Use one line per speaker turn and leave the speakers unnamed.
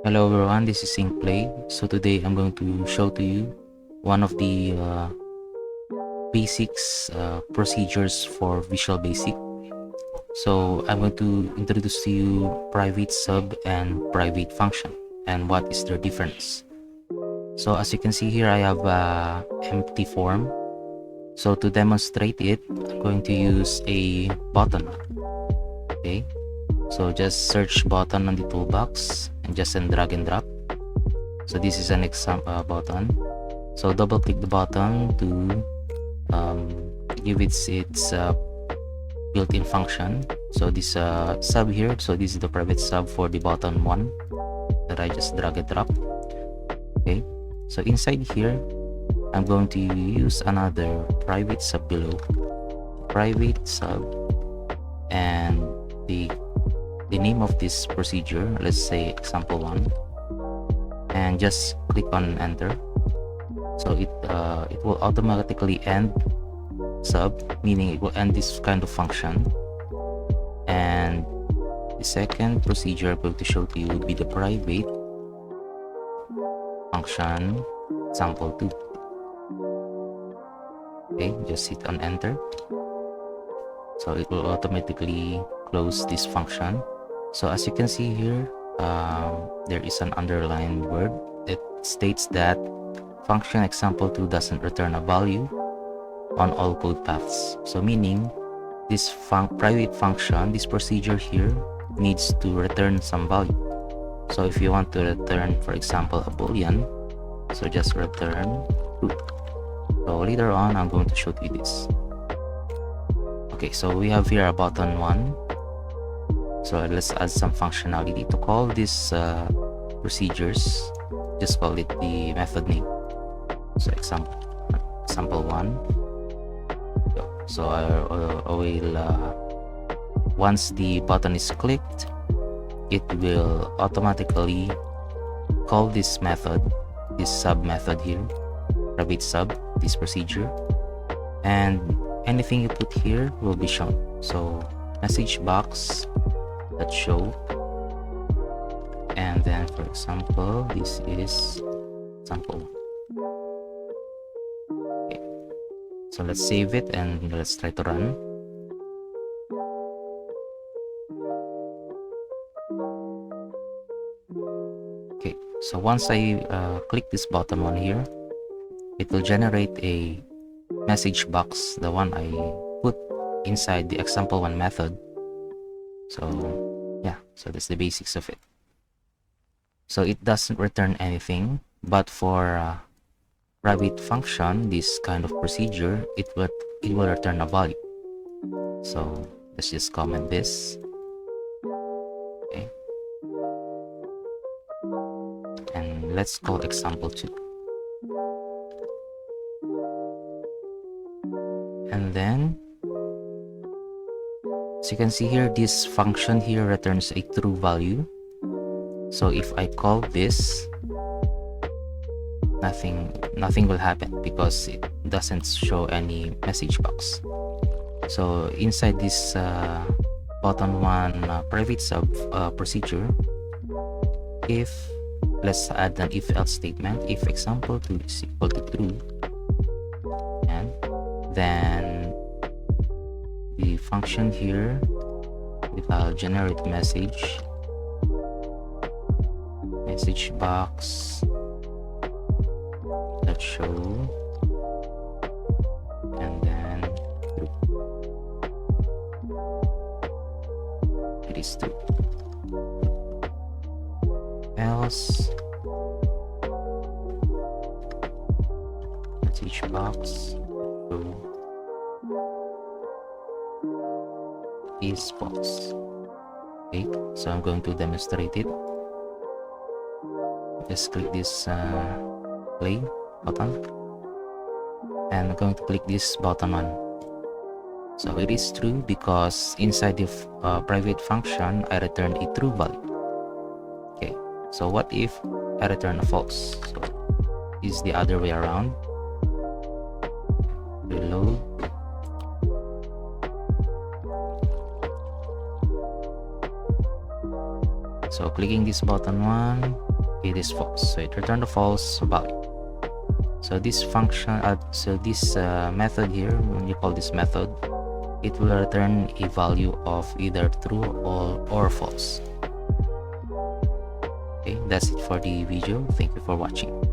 Hello everyone, this is SyncPlay. So today I'm going to show to you one of the basics procedures for Visual Basic. So I'm going to introduce to you private sub and private function and what is their difference. So as you can see here, I have a empty form. So to demonstrate it, I'm going to use a button. Okay, so just search button on the toolbox and just drag and drop. So this is an example button. So double click the button to give its built-in function. So this sub here, so this is the private sub for the button one that I just drag and drop. Okay, so inside here I'm going to use another private sub below, private sub, and the name of this procedure, let's say example 1, and just click on enter. So it will automatically end sub, meaning it will end this kind of function. And the second procedure I'm going to show to you would be the private function example 2. Okay, just hit on enter. So it will automatically close this function. So as you can see here, there is an underlined word that states that function example 2 doesn't return a value on all code paths. So meaning this private function, this procedure here, needs to return some value. So if you want to return, for example, a boolean, so just return true. So later on I'm going to show you this. Okay, so we have here a button 1. So let's add some functionality. To call these procedures, just call it the method name. So example 1. So I will once the button is clicked, it will automatically call this method, this sub method here, private sub, this procedure, and anything you put here will be shown. So message box that show, and then for example this is sample. Okay, so let's save it and let's try to run. Okay, so once I click this bottom one here, it will generate a message box, the one I put inside the example 1 method. So yeah, so that's the basics of it. So it doesn't return anything, but for private function, this kind of procedure, it will return a value. So let's just comment this. Okay, and let's call example 2. And then as you can see here, this function here returns a true value. So if I call this, nothing will happen because it doesn't show any message box. So inside this button 1 private sub procedure, if let's add an if else statement, if example 2 is equal to true, and then the function here will generate message box that show, and then true. It is true. Else message box show is false. Okay, so I'm going to demonstrate it. Just click this play button, and I'm going to click this button 1. So it is true because inside the private function I returned a true value. Okay, so what if I return a false? So is the other way around. Reload. So clicking this button 1, it is false, so it returned a false value. So this function, this method here, when you call this method, it will return a value of either true or false. Okay, that's it for the video. Thank you for watching.